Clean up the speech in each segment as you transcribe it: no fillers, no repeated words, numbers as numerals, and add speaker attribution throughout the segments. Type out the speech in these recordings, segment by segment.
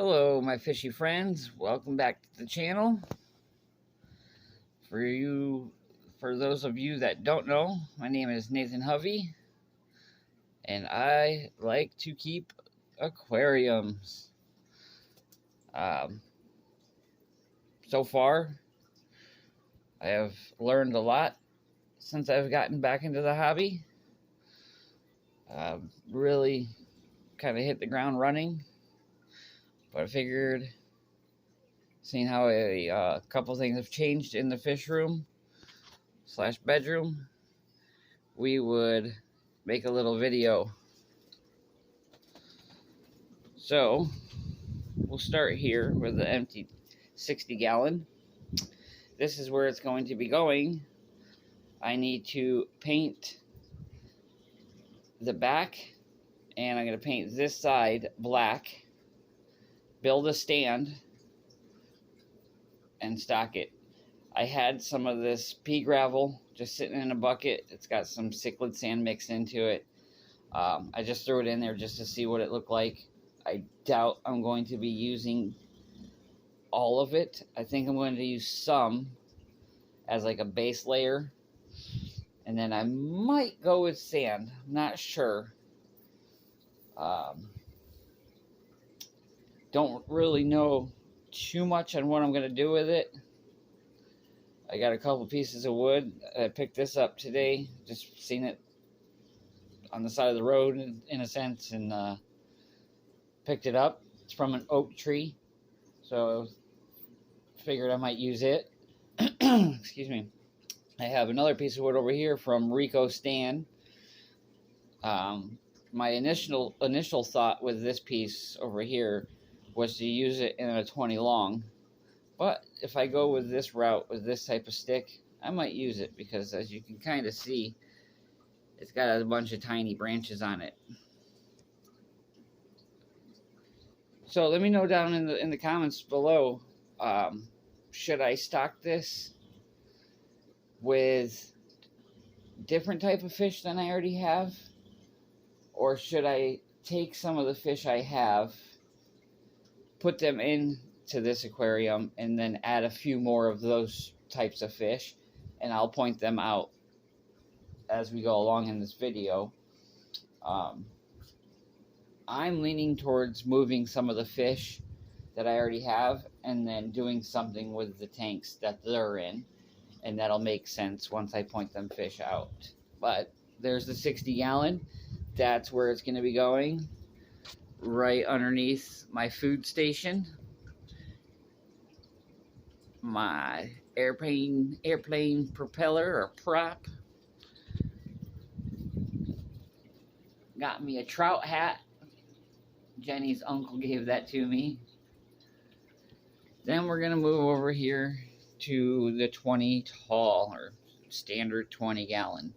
Speaker 1: Hello, my fishy friends. Welcome back to the channel. For those of you that don't know, my name is Nathan Hovey, and I like to keep aquariums. So far, I have learned a lot since I've gotten back into the hobby. Really kind of hit the ground running, but I figured, seeing how a couple things have changed in the fish room / bedroom, we would make a little video. So we'll start here with the empty 60-gallon. This is where it's going to be going. I need to paint the back, and I'm going to paint this side black, build a stand, and stock it. I had some of this pea gravel just sitting in a bucket. It's got some cichlid sand mixed into it. I just threw it in there just to see what it looked like. I doubt I'm going to be using all of it. I think I'm going to use some as like a base layer, and then I might go with sand. I'm not sure. Don't really know too much on what I'm going to do with it. I got a couple pieces of wood. I picked this up today, just seen it on the side of the road in a sense, and picked it up. It's from an oak tree, so I figured I might use it. Excuse me. I have another piece of wood over here from Rico Stan. My initial thought with this piece over here was to use it in a 20 long, but if I go with this route with this type of stick, I might use it, because as you can kind of see, it's got a bunch of tiny branches on it. So let me know down in the comments below, should I stock this with different type of fish than I already have, or should I take some of the fish I have, put them into this aquarium, and then add a few more of those types of fish, and I'll point them out as we go along in this video. I'm leaning towards moving some of the fish that I already have and then doing something with the tanks that they're in, and that'll make sense once I point them fish out. But there's the 60-gallon. That's where it's going to be going, right underneath my food station, my airplane propeller or prop. Got me a trout hat. Jenny's uncle gave that to me. Then we're going to move over here to the 20 tall, or standard 20-gallon.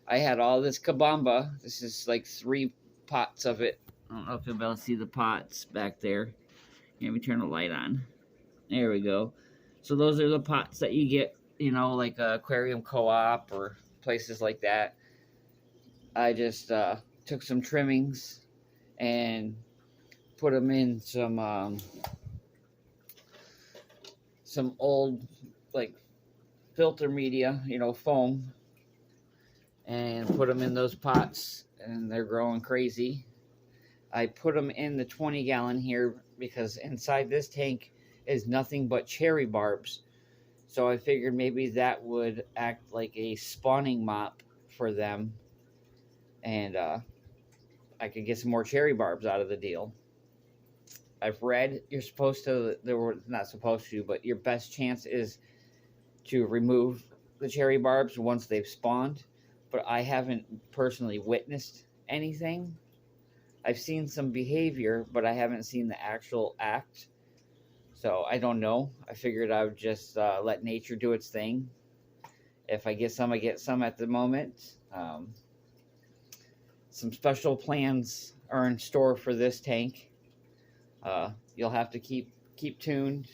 Speaker 1: I had all this kabamba. This is like 3 pots of it. I don't know if you'll be able to see the pots back there. Let me turn the light on. There we go. So those are the pots that you get, you know, like aquarium co-op or places like that. I just took some trimmings and put them in some old like filter media, you know, foam, and put them in those pots, and they're growing crazy. I put them in the 20-gallon here because inside this tank is nothing but cherry barbs, so I figured maybe that would act like a spawning mop for them, and I could get some more cherry barbs out of the deal. I've read you're supposed to, not supposed to, but your best chance is to remove the cherry barbs once they've spawned, but I haven't personally witnessed anything. I've seen some behavior, but I haven't seen the actual act, so I don't know. I figured I would just let nature do its thing. If I get some, I get some at the moment. Some special plans are in store for this tank. You'll have to keep tuned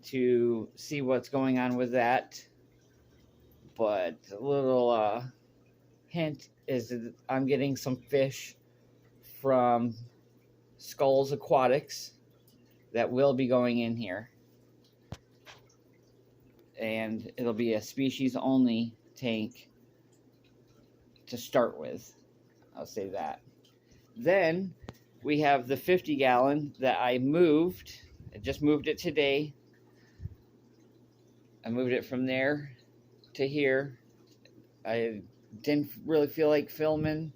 Speaker 1: to see what's going on with that. But a little hint is that I'm getting some fish from Skulls Aquatics that will be going in here. And it'll be a species only tank to start with. I'll say that. Then we have the 50 gallon that I moved. I just moved it today. I moved it from there to here. I didn't really feel like filming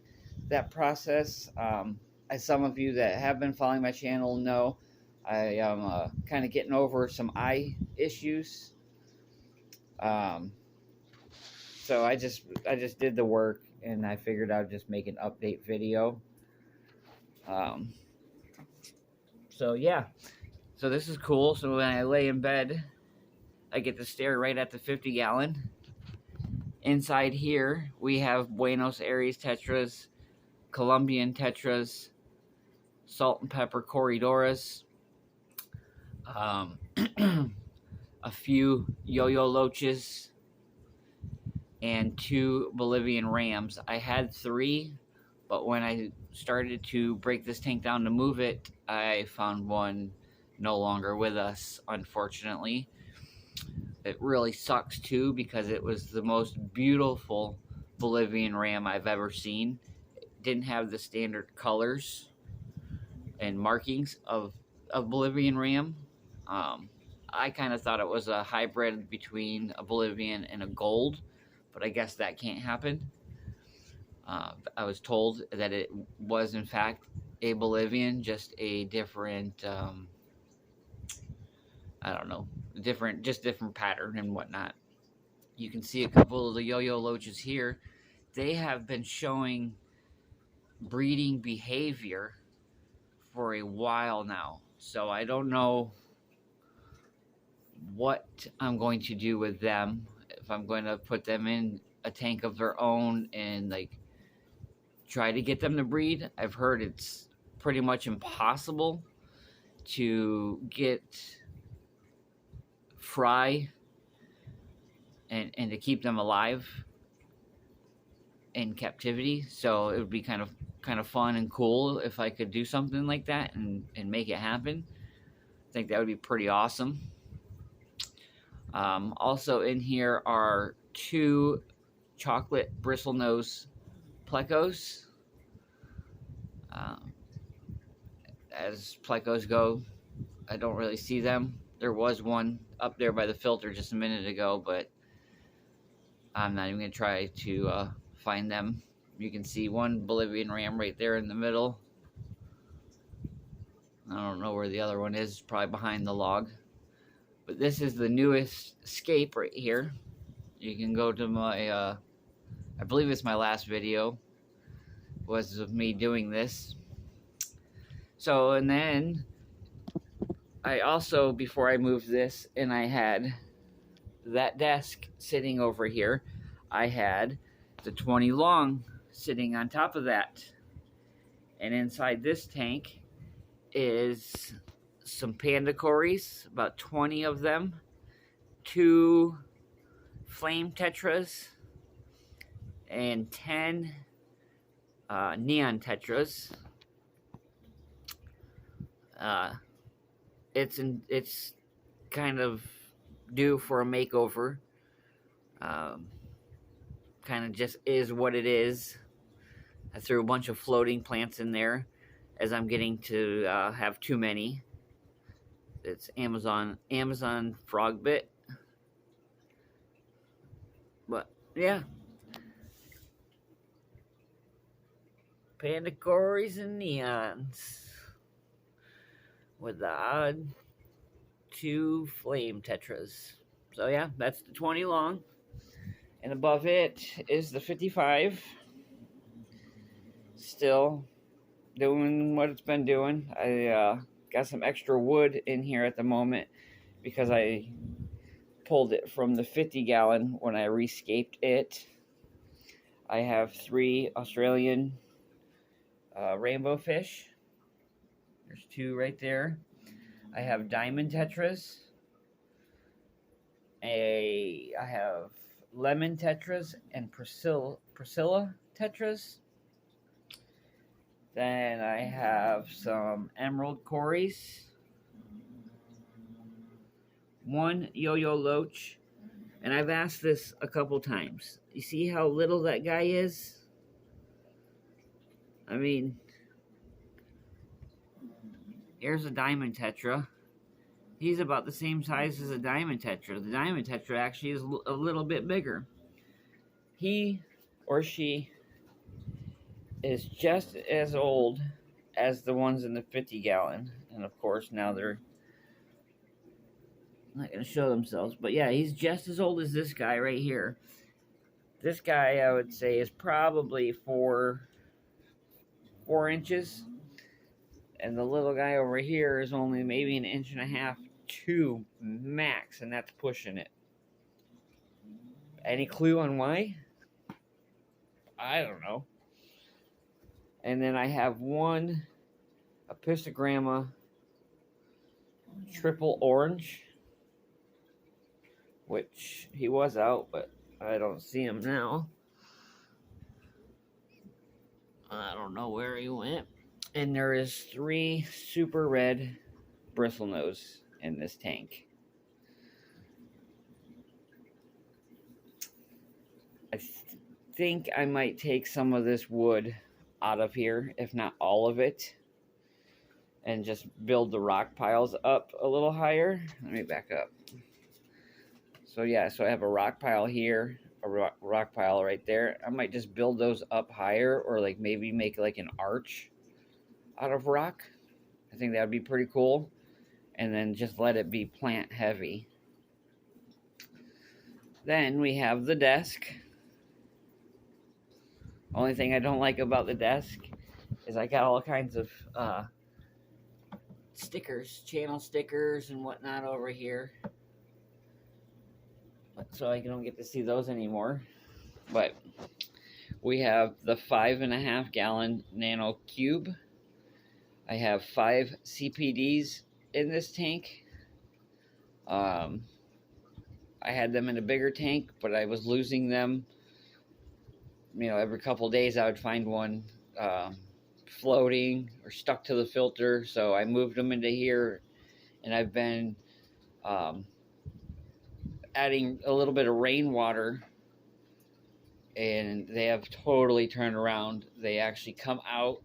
Speaker 1: that process. As some of you that have been following my channel know, I am kind of getting over some eye issues. So I just did the work, and I figured I'd just make an update video. So yeah, so this is cool. So when I lay in bed, I get to stare right at the 50 gallon. Inside here, we have Buenos Aires tetras, Colombian tetras, salt and pepper corridoras, a few yo-yo loaches, and 2 Bolivian rams. I had 3, but when I started to break this tank down to move it, I found one no longer with us, unfortunately. It really sucks too, because it was the most beautiful Bolivian ram I've ever seen. It didn't have the standard colors and markings of Bolivian ram. I kind of thought it was a hybrid between a Bolivian and a gold, but I guess that can't happen. I was told that it was in fact a Bolivian, just a different, I don't know, different pattern and whatnot. You can see a couple of the yo-yo loaches here. They have been showing breeding behavior for a while now, so I don't know what I'm going to do with them. If I'm going to put them in a tank of their own and like try to get them to breed. I've heard it's pretty much impossible to get fry and to keep them alive in captivity. So it would be kind of fun and cool if I could do something like that and make it happen. I think that would be pretty awesome. Also in here are 2 chocolate bristlenose plecos. As plecos go, I don't really see them. There was one up there by the filter just a minute ago, but I'm not even going to try to find them. You can see one Bolivian ram right there in the middle. I don't know where the other one is, probably behind the log. But this is the newest escape right here. You can go to my, I believe it's my last video, was of me doing this. So, and then I also, before I moved this, and I had that desk sitting over here, I had the 20 long sitting on top of that. And inside this tank is some panda cories, about 20 of them, 2 flame tetras, and 10 neon tetras. It's kind of due for a makeover. Kind of just is what it is. I threw a bunch of floating plants in there as I'm getting to have too many. It's Amazon frog bit. But yeah, panda cories and neons with the odd 2 flame tetras. So yeah, that's the 20 long, and above it is the 55. Still doing what it's been doing. I got some extra wood in here at the moment because I pulled it from the 50 gallon when I rescaped it. I have 3 Australian rainbow fish. There's 2 right there. I have diamond tetras. I have lemon tetras and Priscilla tetras. Then I have some emerald cories, one yo-yo loach, and I've asked this a couple times. You see how little that guy is? I mean, here's a diamond tetra. He's about the same size as a diamond tetra. The diamond tetra actually is a little bit bigger. He or she is just as old as the ones in the 50-gallon. And of course, now they're not going to show themselves. But yeah, he's just as old as this guy right here. This guy, I would say, is probably 4 inches. And the little guy over here is only maybe 1.5 inches, 2 max, and that's pushing it. Any clue on why? I don't know. And then I have one Epistogramma triple orange, which he was out, but I don't see him now. I don't know where he went. And there is 3 super red bristlenose in this tank. I think I might take some of this wood out of here, if not all of it, and just build the rock piles up a little higher. Let me back up. So yeah, so I have a rock pile here, a rock pile right there. I might just build those up higher, or like maybe make like an arch out of rock. I think that would be pretty cool. And then just let it be plant heavy. Then we have the desk. Only thing I don't like about the desk is I got all kinds of stickers, channel stickers and whatnot over here. So I don't get to see those anymore. But we have the 5.5 gallon nano cube. I have 5 CPDs in this tank. I had them in a bigger tank, but I was losing them. You know, every couple days I would find one floating or stuck to the filter. So I moved them into here, and I've been adding a little bit of rainwater, and they have totally turned around. They actually come out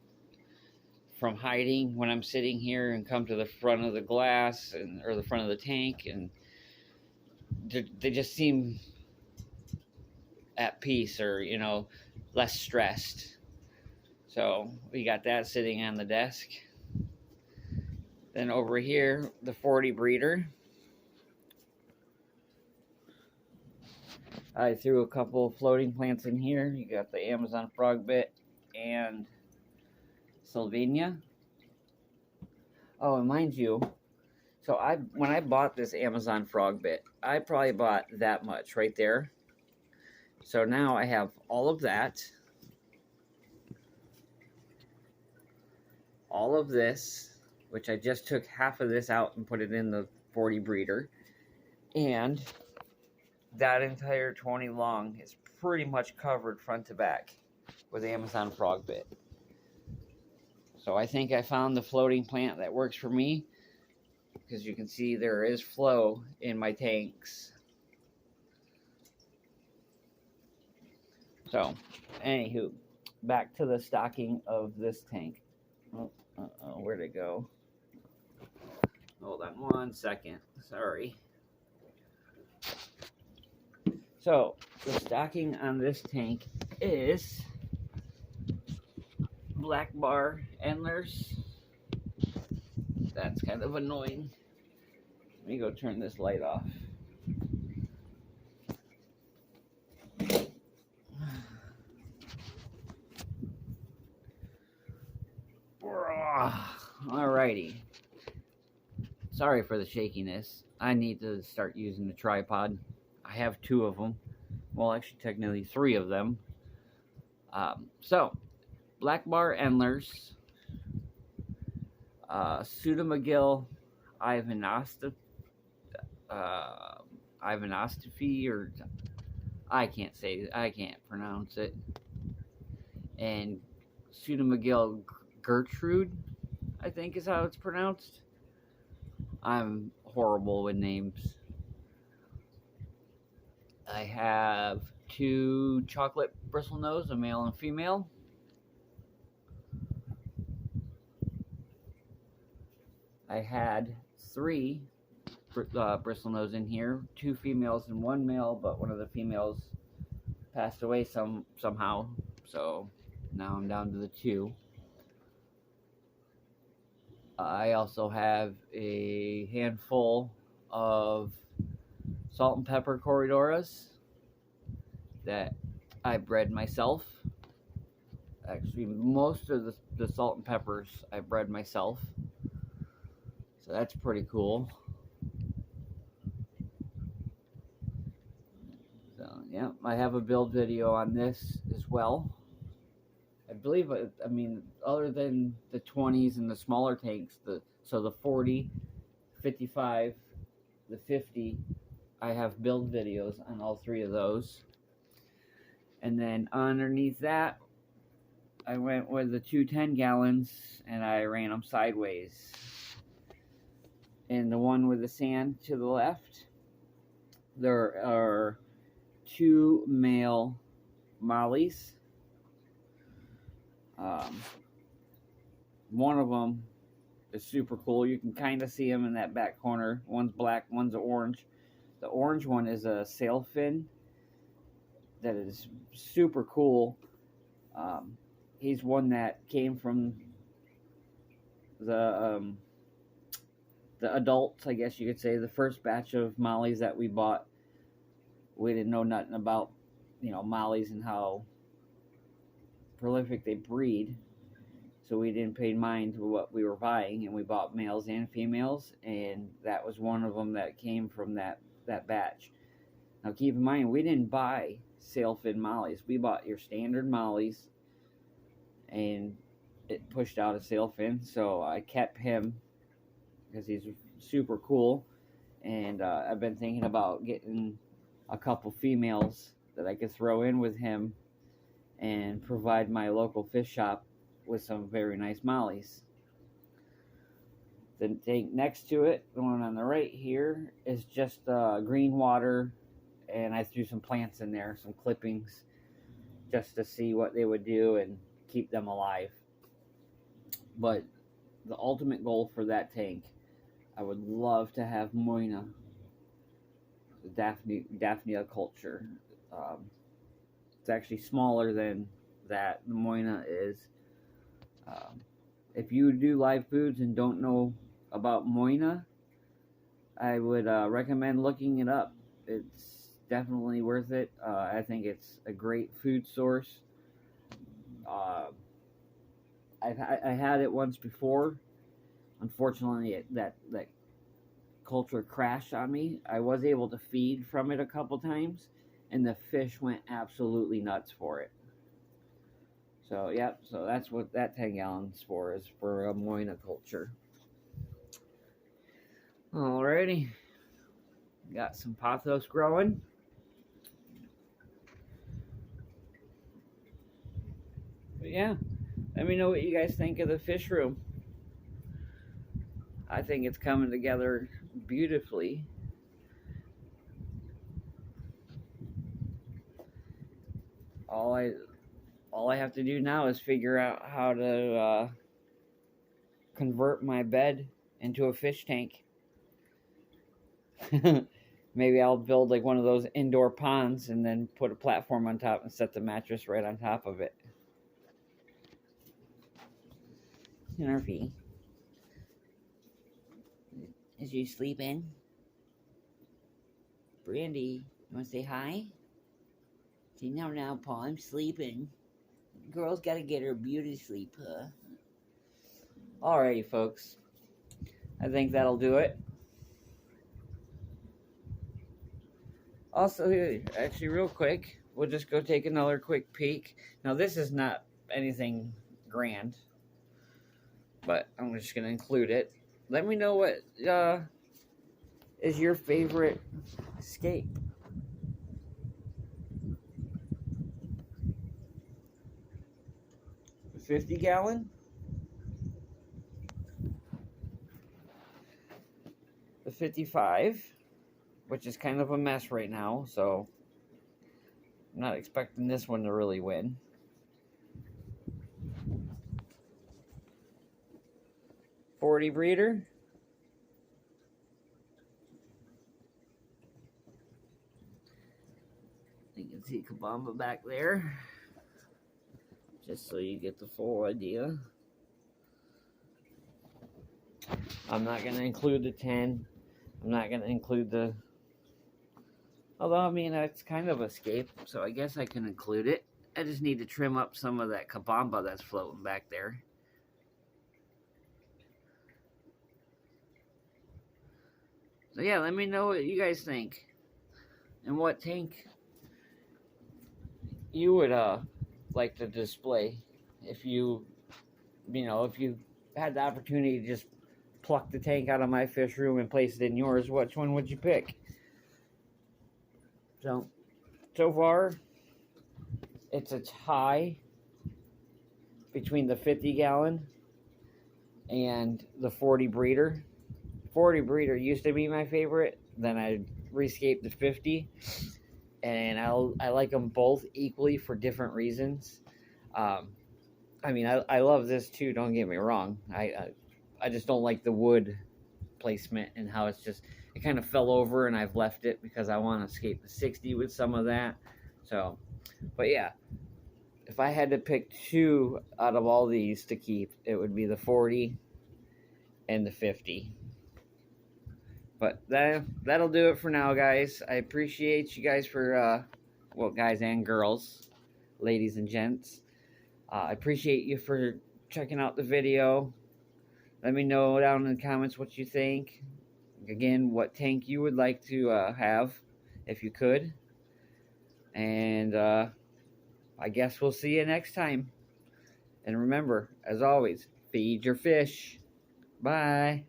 Speaker 1: from hiding when I'm sitting here and come to the front of the glass or the front of the tank, and they just seem at peace, or you know, less stressed. So we got that sitting on the desk. Then over here, the 40 breeder. I threw a couple of floating plants in here. You got the Amazon frogbit and Sylvania. Oh, and mind you, so when I bought this Amazon frogbit, I probably bought that much right there. So now I have all of that, all of this, which I just took half of this out and put it in the 40 breeder, and that entire 20 long is pretty much covered front to back with Amazon frogbit. So I think I found the floating plant that works for me, because you can see there is flow in my tanks. So, anywho, back to the stocking of this tank. Oh, where'd it go? Hold on 1 second. Sorry. So, the stocking on this tank is black bar endlers. That's kind of annoying. Let me go turn this light off. Alrighty. Sorry for the shakiness. I need to start using the tripod. I have 2 of them. Well, actually, technically 3 of them. So, black bar endlers, Pseudomagil ivanostophy, or I can't pronounce it, and Pseudomagil Gertrude, I think is how it's pronounced. I'm horrible with names. I have 2 chocolate bristlenose, a male and female. I had 3 bristlenose in here, 2 females and 1 male, but one of the females passed away somehow, so now I'm down to the 2. I also have a handful of salt and pepper corridoras that I bred myself. Actually, most of the salt and peppers I bred myself, so that's pretty cool. So yeah, I have a build video on this as well. I believe, I mean, other than the 20s and the smaller tanks, so the 40, 55, the 50, I have build videos on all 3 of those. And then underneath that, I went with the 2 10-gallons and I ran them sideways. And the one with the sand to the left, there are 2 male mollies. One of them is super cool. You can kind of see them in that back corner. One's black, one's orange. The orange one is a sailfin that is super cool. He's one that came from the adults, I guess you could say, the first batch of mollies that we bought. We didn't know nothing about, mollies and how prolific they breed, so we didn't pay mind to what we were buying, and we bought males and females, and that was one of them that came from that batch. Now keep in mind, we didn't buy sailfin mollies. We bought your standard mollies, and it pushed out a sailfin, so I kept him because he's super cool. And I've been thinking about getting a couple females that I could throw in with him and provide my local fish shop with some very nice mollies. The tank next to it, the one on the right here, is just green water, and I threw some plants in there, some clippings, just to see what they would do and keep them alive. But the ultimate goal for that tank, I would love to have Moina, the Daphnia culture. It's actually smaller than that. The Moina is. If you do live foods and don't know about Moina, I would recommend looking it up. It's definitely worth it. I think it's a great food source. I had it once before. Unfortunately, that culture crashed on me. I was able to feed from it a couple times, and the fish went absolutely nuts for it. So, yeah, so that's what that 10 gallons for, is for a Moina culture. Alrighty. Got some pothos growing. But yeah, let me know what you guys think of the fish room. I think it's coming together beautifully. All I have to do now is figure out how to convert my bed into a fish tank. Maybe I'll build like one of those indoor ponds and then put a platform on top and set the mattress right on top of it. Snarfy, is you sleeping? Brandy, you want to say hi? Say now, Paul, I'm sleeping. Girl's got to get her beauty sleep, huh? Alrighty, folks. I think that'll do it. Also, actually, real quick, we'll just go take another quick peek. Now, this is not anything grand, but I'm just going to include it. Let me know what is your favorite scape. The 50-gallon? the 55, which is kind of a mess right now, so I'm not expecting this one to really win. .40 breeder. You can see Kabamba back there, just so you get the full idea. I'm not going to include the 10. I'm not going to include the... Although, I mean, it's kind of escape, so I guess I can include it. I just need to trim up some of that Kabamba that's floating back there. So yeah, let me know what you guys think. And what tank you would like to display if you had the opportunity to just pluck the tank out of my fish room and place it in yours. Which one would you pick? So far it's a tie between the 50-gallon and the 40 breeder. 40 breeder used to be my favorite, then I rescaped the 50, and I like them both equally for different reasons. I mean, I love this too, don't get me wrong. I just don't like the wood placement and how it's just, it kind of fell over, and I've left it because I want to escape the 60 with some of that. So, but yeah, if I had to pick two out of all these to keep, it would be the 40 and the 50. But that'll do it for now, guys. I appreciate you guys for, well, guys and girls, ladies and gents. I appreciate you for checking out the video. Let me know down in the comments what you think. Again, what tank you would like to have, if you could. And I guess we'll see you next time. And remember, as always, feed your fish. Bye.